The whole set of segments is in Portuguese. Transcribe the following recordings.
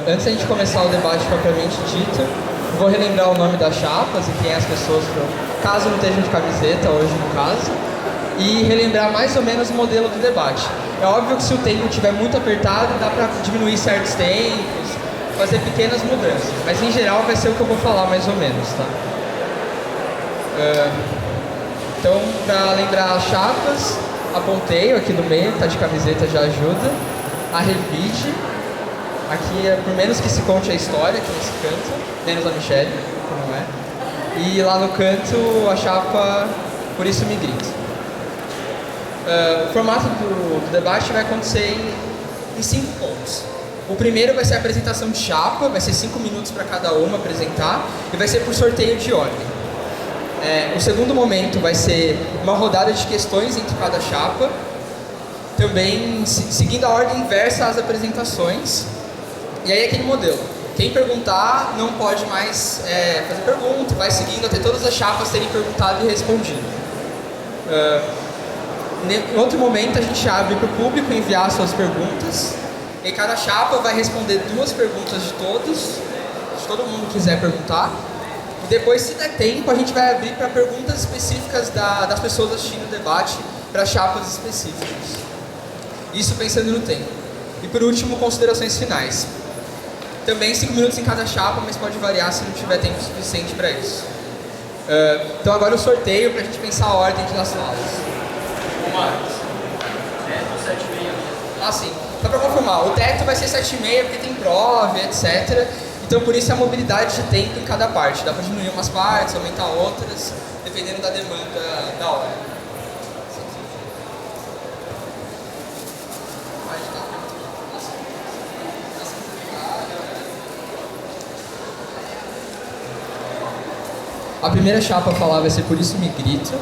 Antes da gente começar o debate propriamente dito, eu vou relembrar o nome das chapas e quem é as pessoas, caso não estejam de camiseta, hoje no caso, e relembrar mais ou menos o modelo do debate. É óbvio que se o tempo estiver muito apertado, dá para diminuir certos tempos, fazer pequenas mudanças, mas em geral vai ser o que eu vou falar mais ou menos, tá? Então, para lembrar as chapas, a Ponteio aqui no meio, tá de camiseta, já ajuda. A Revide, aqui por menos que se conte a história aqui nesse canto, menos a Michelle, que não é. E lá no canto, a chapa Por Isso Me Grito. O formato do debate vai acontecer em 5 pontos. O primeiro vai ser a apresentação de chapa, vai ser 5 minutos para cada uma apresentar, e vai ser por sorteio de ordem. O segundo momento vai ser uma rodada de questões entre cada chapa, também seguindo a ordem inversa às apresentações. E aí aquele modelo, quem perguntar não pode mais fazer pergunta, vai seguindo até todas as chapas terem perguntado e respondido. Em outro momento a gente abre para o público enviar suas perguntas, e cada chapa vai responder 2 perguntas de todos, se todo mundo quiser perguntar. E depois, se der tempo, a gente vai abrir para perguntas específicas das pessoas assistindo o debate, para chapas específicas. Isso pensando no tempo. E por último, considerações finais. Também 5 minutos em cada chapa, mas pode variar se não tiver tempo suficiente para isso. Então agora o sorteio para a gente pensar a ordem aqui nas falas. Do 7,5 mesmo. Ah, sim. Só para confirmar, o teto vai ser 7,5 porque tem prova, etc. Então por isso a mobilidade de tempo em cada parte. Dá para diminuir umas partes, aumentar outras, dependendo da demanda da hora. A primeira chapa a falar vai ser Por Isso Me Grito.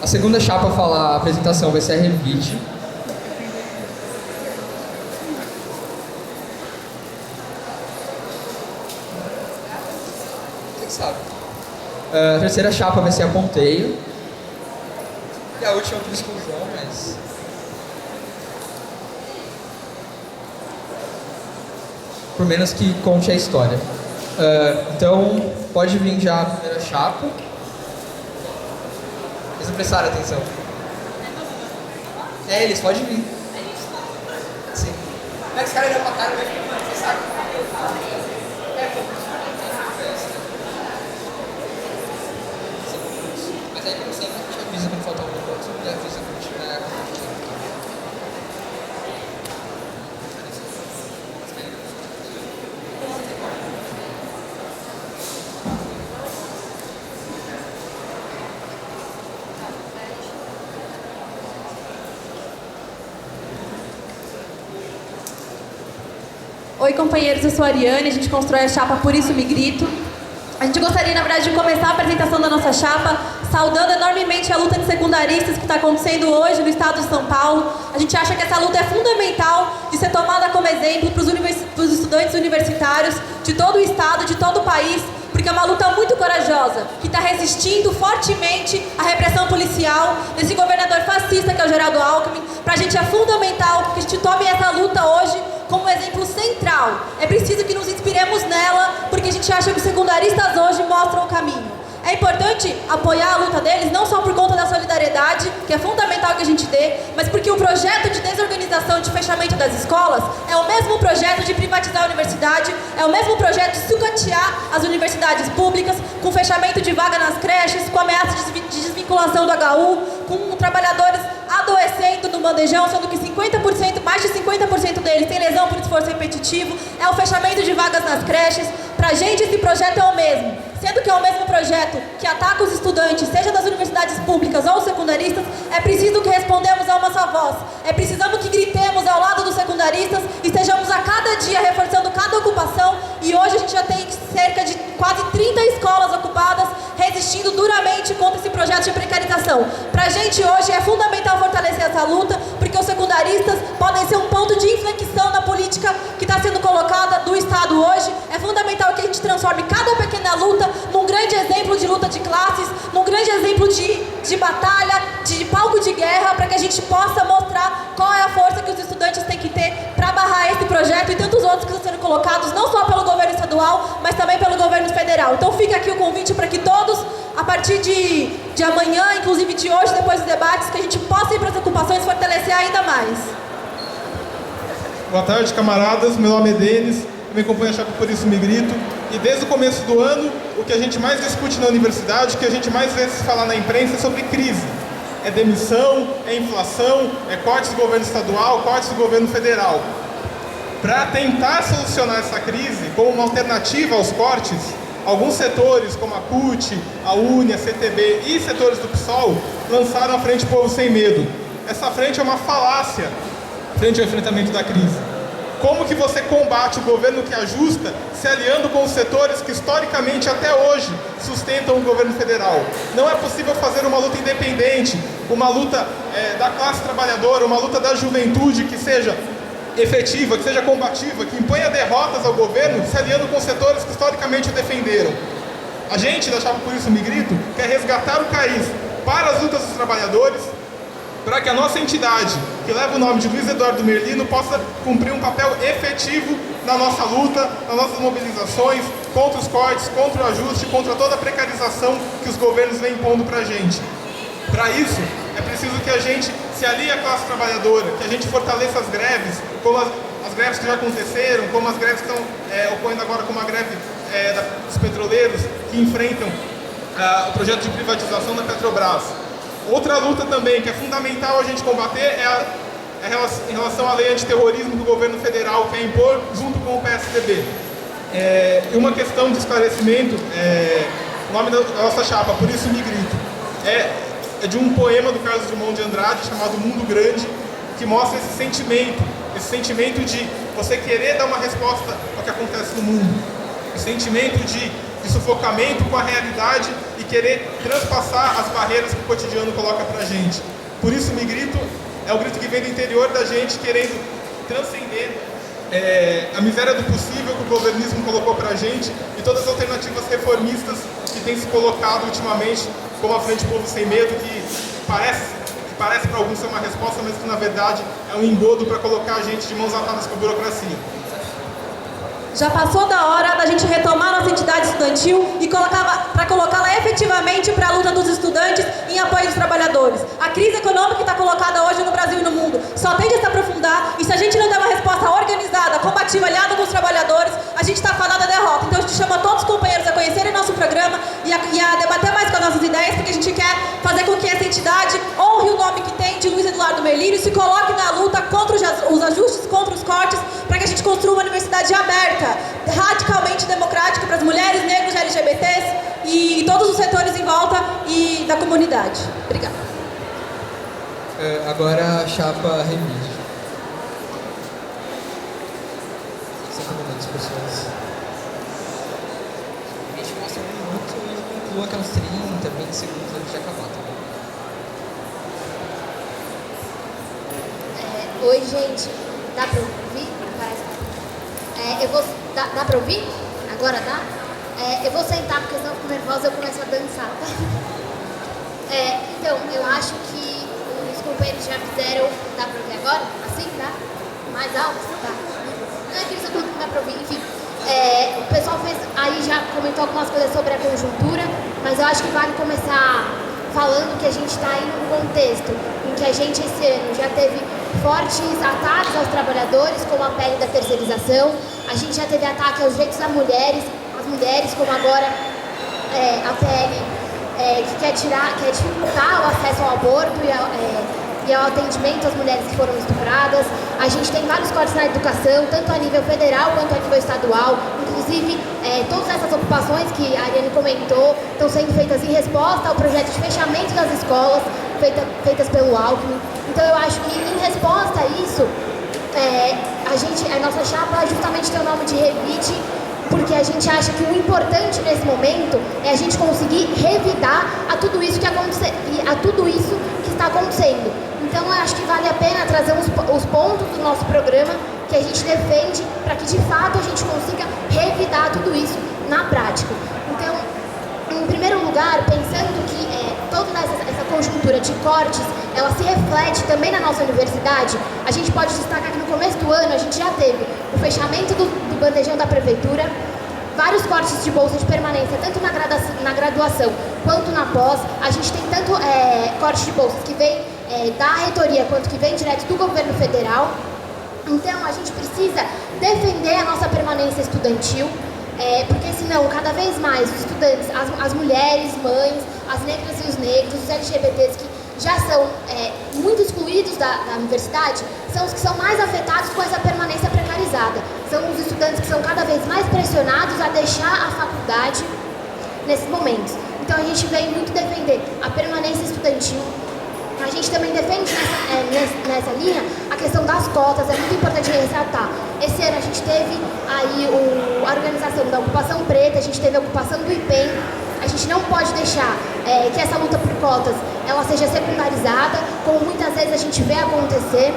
A segunda chapa a falar a apresentação vai ser a Revide. Quem sabe? A terceira chapa vai ser a Ponteio. E a última por exclusão, mas... por menos que conte a história. Então, pode vir já a primeira chapa. Eles não prestaram atenção. Eles podem vir. Sim. Como é que os caras olham pra cara e vai ficar, mano, você sabe? Mas aí, como sempre, a gente avisa quando faltar alguma coisa, e avisa quando tiver. Oi, companheiros, eu sou a Ariane, a gente constrói a chapa Por Isso Me Grito. A gente gostaria, na verdade, de começar a apresentação da nossa chapa saudando enormemente a luta de secundaristas que está acontecendo hoje no estado de São Paulo. A gente acha que essa luta é fundamental de ser tomada como exemplo para os estudantes universitários de todo o estado, de todo o país, porque é uma luta muito corajosa, que está resistindo fortemente à repressão policial desse governador fascista que é o Geraldo Alckmin. Para a gente é fundamental que a gente tome essa luta hoje como exemplo central. É preciso que nos inspiremos nela, porque a gente acha que os secundaristas hoje mostram o caminho. É importante apoiar a luta deles, não só por conta da solidariedade, que é fundamental que a gente dê, mas porque o projeto de desorganização, de fechamento das escolas, é o mesmo projeto de privatizar a universidade, é o mesmo projeto de sucatear as universidades públicas, com fechamento de vaga nas creches, com ameaça de desvinculação do HU, com trabalhadores adoecendo no bandejão, sendo que 50%, mais de 50% deles têm lesão por esforço repetitivo, é o fechamento de vagas nas creches. Pra gente esse projeto é o mesmo, sendo que é o mesmo projeto que ataca os estudantes, seja das universidades públicas ou secundaristas. É preciso que respondamos a uma só voz, é precisamos que gritemos ao lado dos secundaristas e estejamos a cada dia reforçando cada ocupação. E hoje a gente já tem cerca de quase 30 escolas ocupadas, resistindo duramente contra esse projeto de precarização. Pra gente hoje é fundamental fortalecer essa luta, porque os secundaristas podem ser um ponto de inflexão na política política que está sendo colocada do Estado hoje. É fundamental que a gente transforme cada pequena luta num grande exemplo de luta de classes, num grande exemplo de batalha, de palco de guerra, para que a gente possa mostrar qual é a força que os estudantes têm que ter para barrar esse projeto e tantos outros que estão sendo colocados, não só pelo governo estadual, mas também pelo governo federal. Então fica aqui o convite para que todos, a partir de amanhã, inclusive de hoje, depois dos debates, que a gente possa ir para as ocupações e fortalecer ainda mais. Boa tarde, camaradas. Meu nome é Denis, eu me acompanho a chapa Por Isso Me Grito. E desde o começo do ano, o que a gente mais discute na universidade, o que a gente mais vê se falar na imprensa é sobre crise. É demissão, é inflação, é cortes do governo estadual, cortes do governo federal. Para tentar solucionar essa crise, como uma alternativa aos cortes, alguns setores, como a CUT, a UNE, a CTB e setores do PSOL, lançaram a Frente Povo Sem Medo. Essa frente é uma falácia frente ao enfrentamento da crise. Como que você combate o governo que ajusta se aliando com os setores que historicamente até hoje sustentam o governo federal? Não é possível fazer uma luta independente, uma luta da classe trabalhadora, uma luta da juventude que seja efetiva, que seja combativa, que imponha derrotas ao governo, se aliando com setores que historicamente o defenderam. A gente, da Chapa Por Isso Me Grito, quer resgatar o CAIS para as lutas dos trabalhadores, para que a nossa entidade, que leva o nome de Luiz Eduardo Merlino, possa cumprir um papel efetivo na nossa luta, nas nossas mobilizações, contra os cortes, contra o ajuste, contra toda a precarização que os governos vêm impondo para a gente. Para isso, é preciso que a gente se alie à classe trabalhadora, que a gente fortaleça as greves, como as greves que já aconteceram, como as greves que estão ocorrendo agora, como a greve dos petroleiros, que enfrentam o projeto de privatização da Petrobras. Outra luta também que é fundamental a gente combater é em relação à lei antiterrorismo que o governo federal quer impor junto com o PSDB. E uma questão de esclarecimento, o nome da nossa chapa, Por Isso Me Grito, é de um poema do Carlos Drummond de Andrade chamado Mundo Grande, que mostra esse sentimento de você querer dar uma resposta ao que acontece no mundo, esse sentimento de sufocamento com a realidade e querer transpassar as barreiras que o cotidiano coloca pra gente. Por isso me grito, é o grito que vem do interior da gente, querendo transcender a miséria do possível que o governismo colocou pra gente e todas as alternativas reformistas que têm se colocado ultimamente, como a Frente Povo Sem Medo, que parece para alguns ser uma resposta, mas que na verdade é um engodo para colocar a gente de mãos atadas com a burocracia. Já passou da hora da gente retomar nossa entidade estudantil e para colocá-la efetivamente para a luta dos estudantes em apoio dos trabalhadores. A crise econômica que está colocada hoje no Brasil e no mundo só tende a se aprofundar, e se a gente não der uma resposta organizada, combativa, aliada com os trabalhadores, a gente está fadado à derrota. Então a gente chama todos os companheiros a conhecerem nosso programa e a debater mais com as nossas ideias, porque a gente quer fazer com que essa entidade honre o nome que tem de Luiz Eduardo Merlino e se coloque na luta contra os ajustes, contra os cortes, para que a gente construa uma universidade aberta, radicalmente democrática para as mulheres, negros, LGBTs e todos os setores em volta e da comunidade. Obrigada. Agora a chapa Revide. 5 minutos, pessoas. A gente mostra 1 minuto e conclua aquelas 30, 20 segundos antes de acabar. Oi, gente. Dá pra ouvir? Parece. Dá pra ouvir? Agora dá? Eu vou sentar porque senão eu fico nervosa e eu começo a dançar, tá? Então, eu acho que os companheiros já fizeram... Dá pra ouvir agora? Assim, dá? Mais alto? Tá. Não é que isso não dá pra ouvir. Enfim, o pessoal já comentou algumas coisas sobre a conjuntura, mas eu acho que vale começar falando que a gente está aí num contexto em que a gente esse ano já teve fortes ataques aos trabalhadores, como a PL da terceirização, a gente já teve ataque aos direitos das mulheres, as mulheres, como agora a PL que quer dificultar o acesso ao aborto e ao atendimento às mulheres que foram estupradas. A gente tem vários cortes na educação, tanto a nível federal quanto a nível estadual. Inclusive, todas essas ocupações que a Ariane comentou estão sendo feitas em resposta ao projeto de fechamento das escolas feitas pelo Alckmin. Então, eu acho que, em resposta a isso, a nossa chapa justamente tem o nome de Revide, porque a gente acha que o importante nesse momento é a gente conseguir revidar a tudo isso que está acontecendo. Então, eu acho que vale a pena trazer os pontos do nosso programa que a gente defende para que de fato a gente consiga revidar tudo isso na prática. Então, em primeiro lugar, pensando que toda essa conjuntura de cortes, ela se reflete também na nossa universidade, a gente pode destacar que no começo do ano a gente já teve o fechamento do bandejão da prefeitura, vários cortes de bolsa de permanência, tanto na graduação quanto na pós. A gente tem tanto corte de bolsas que vem da reitoria quanto que vem direto do governo federal. Então a gente precisa defender a nossa permanência estudantil, porque senão cada vez mais os estudantes, as mulheres, mães, as negras e os negros, os LGBTs que já são muito excluídos da universidade, são os que são mais afetados com essa permanência precarizada. São os estudantes que são cada vez mais pressionados a deixar a faculdade nesses momentos. Então a gente vem muito defender a permanência estudantil. A gente também defende nessa linha a questão das cotas, é muito importante ressaltar. Esse ano a gente teve aí a organização da ocupação preta, a gente teve a ocupação do IPEM. A gente não pode deixar que essa luta por cotas ela seja secundarizada, como muitas vezes a gente vê acontecer.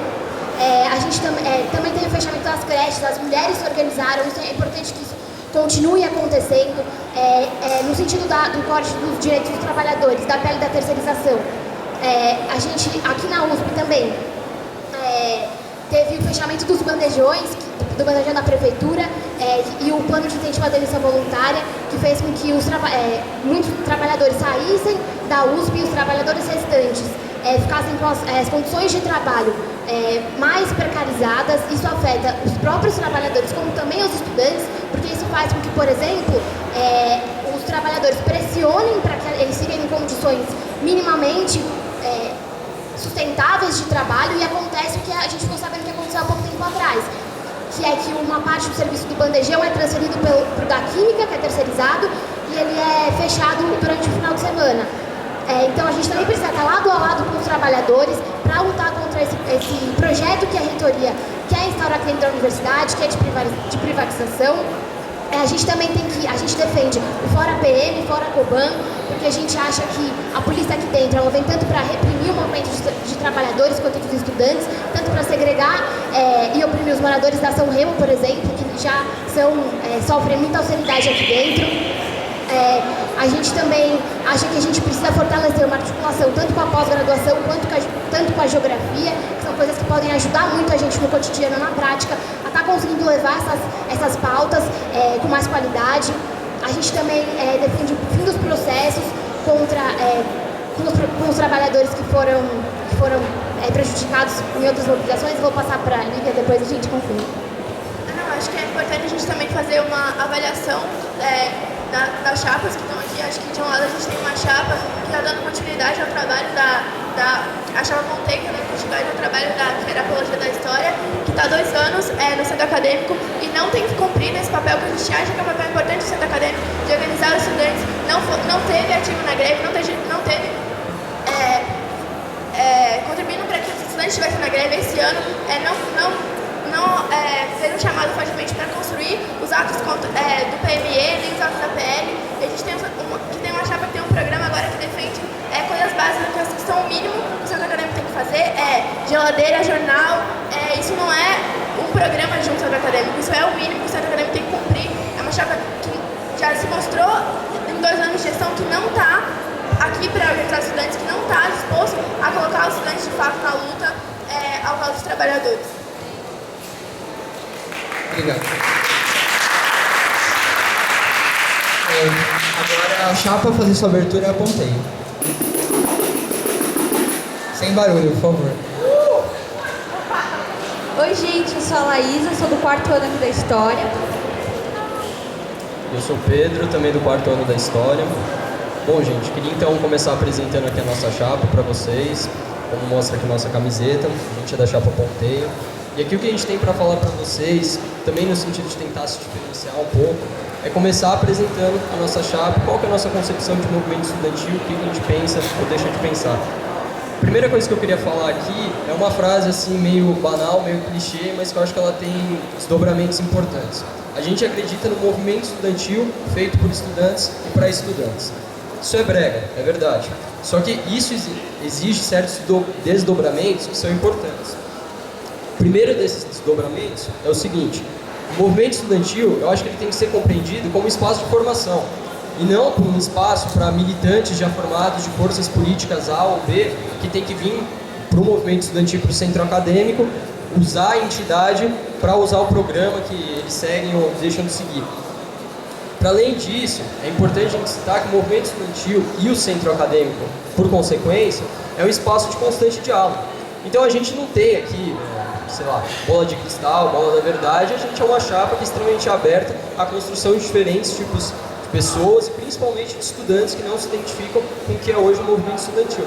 A gente também teve o fechamento das creches, as mulheres se organizaram, isso é importante que isso continue acontecendo, no sentido do corte dos direitos dos trabalhadores, da pele da terceirização. A gente, aqui na USP também, teve o fechamento dos bandejões, do bandejão da prefeitura e o plano de incentivo à demissão voluntária, que fez com que muitos trabalhadores saíssem da USP e os trabalhadores restantes ficassem com as condições de trabalho mais precarizadas. Isso afeta os próprios trabalhadores, como também os estudantes, porque isso faz com que, por exemplo, os trabalhadores pressionem para que eles fiquem em condições minimamente sustentáveis de trabalho, e acontece o que a gente ficou sabendo que aconteceu há pouco tempo atrás, que é que uma parte do serviço do bandejão é transferido para o da química, que é terceirizado, e ele é fechado durante o final de semana. Então a gente também precisa estar lado a lado com os trabalhadores para lutar contra esse projeto que a reitoria quer instaurar aqui dentro da universidade, que é de privatização. A gente também a gente defende o Fora PM, Fora Coban, porque a gente acha que a polícia aqui dentro ela vem tanto para reprimir o movimento de trabalhadores quanto dos estudantes, tanto para segregar e oprimir os moradores da São Remo, por exemplo, que já sofrem muita austeridade aqui dentro. A gente também acha que a gente precisa fortalecer uma articulação tanto com a pós-graduação tanto com a geografia, que são coisas que podem ajudar muito a gente no cotidiano, na prática, a estar conseguindo levar essas pautas com mais qualidade. A gente também defende o fim dos processos com os trabalhadores que foram prejudicados em outras mobilizações. Vou passar para a Lívia, depois a gente confirma. Acho que é importante a gente também fazer uma avaliação das chapas que estão aqui. Acho que de um lado a gente tem uma chapa que está dando continuidade ao trabalho a chapa Pontei, que está dando continuidade ao trabalho que era a Apologia da História, que está há 2 anos no centro acadêmico e não tem que cumprir nesse papel que a gente acha que é um papel importante do centro acadêmico, de organizar os estudantes. Não teve ativo na greve, não teve contribuindo para que os estudantes estivessem na greve esse ano, fez um chamado fortemente para construir os atos do PME, nem os atos da PL. A gente tem uma chapa que tem um programa agora que defende coisas básicas que são o mínimo que o centro acadêmico tem que fazer, geladeira, jornal. Isso não é um programa de um centro acadêmico, isso é o mínimo que o centro acadêmico tem que cumprir. É uma chapa que já se mostrou em 2 anos de gestão que não está aqui para organizar estudantes, que não está disposto a colocar os estudantes de fato na luta ao lado dos trabalhadores. Obrigado. Agora a chapa fazer sua abertura, apontei. Sem barulho, por favor. Oi, gente, eu sou a Laísa, sou do 4º ano aqui da História. Eu sou o Pedro, também do 4º ano da História. Bom, gente, queria então começar apresentando aqui a nossa chapa para vocês, como mostra aqui a nossa camiseta. A gente é da chapa Ponteio. E aqui o que a gente tem para falar para vocês, também no sentido de tentar se diferenciar um pouco, é começar apresentando a nossa chapa, qual que é a nossa concepção de movimento estudantil, o que a gente pensa ou deixa de pensar. A primeira coisa que eu queria falar aqui é uma frase assim meio banal, meio clichê, mas que eu acho que ela tem desdobramentos importantes. A gente acredita no movimento estudantil feito por estudantes e para estudantes. Isso é brega, é verdade. Só que isso exige certos desdobramentos que são importantes. O primeiro desses desdobramentos é o seguinte: o movimento estudantil, eu acho que ele tem que ser compreendido como um espaço de formação, e não como um espaço para militantes já formados de forças políticas A ou B, que tem que vir para o movimento estudantil, para o centro acadêmico, usar a entidade para usar o programa que eles seguem ou deixam de seguir. Para além disso, é importante a gente citar que o movimento estudantil e o centro acadêmico, por consequência, é um espaço de constante diálogo. Então a gente não tem aqui, sei lá, bola de cristal, bola da verdade, a gente é uma chapa que é extremamente aberta à construção de diferentes tipos de pessoas e principalmente de estudantes que não se identificam com o que é hoje o movimento estudantil.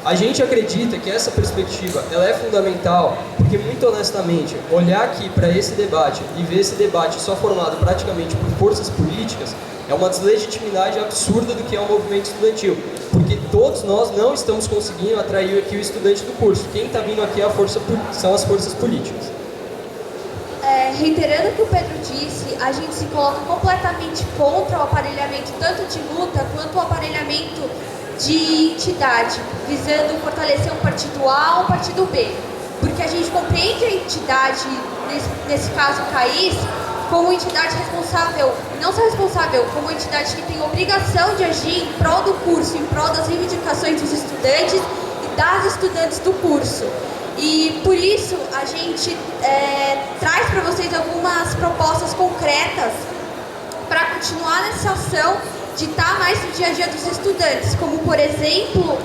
A gente acredita que essa perspectiva ela é fundamental porque, muito honestamente, olhar aqui para esse debate e ver esse debate só formado praticamente por forças políticas é uma deslegitimidade absurda do que é o movimento estudantil, porque todos nós não estamos conseguindo atrair aqui o estudante do curso. Quem está vindo aqui são as forças políticas. Reiterando o que o Pedro disse, a gente se coloca completamente contra o aparelhamento tanto de luta quanto o aparelhamento de entidade, visando fortalecer um partido A ou um partido B, porque a gente compreende a entidade, nesse caso o CAIS, como entidade responsável, não só responsável, como entidade que tem obrigação de agir em prol do curso, em prol das reivindicações dos estudantes e das estudantes do curso. E por isso a gente traz para vocês algumas propostas concretas para continuar nessa ação de estar mais no dia a dia dos estudantes, como, por exemplo,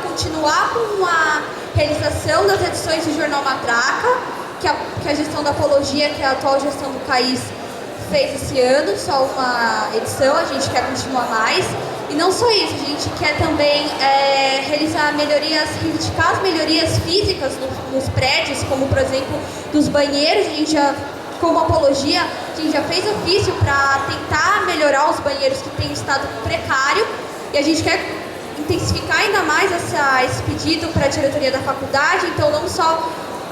continuar com a realização das edições do Jornal Matraca, que a gestão da Apologia, que é a atual gestão do CAIS, fez esse ano, só uma edição, a gente quer continuar mais. E não só isso, a gente quer também realizar melhorias, reivindicar as melhorias físicas nos prédios, como, por exemplo, dos banheiros. A gente já, como Apologia, a gente já fez ofício para tentar melhorar os banheiros que têm estado precário, e a gente quer intensificar ainda mais esse pedido para a diretoria da faculdade. Então, não só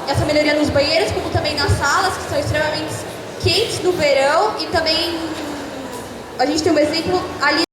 essa melhoria nos banheiros, como também nas salas, que são extremamente quentes no verão, e também a gente tem um exemplo ali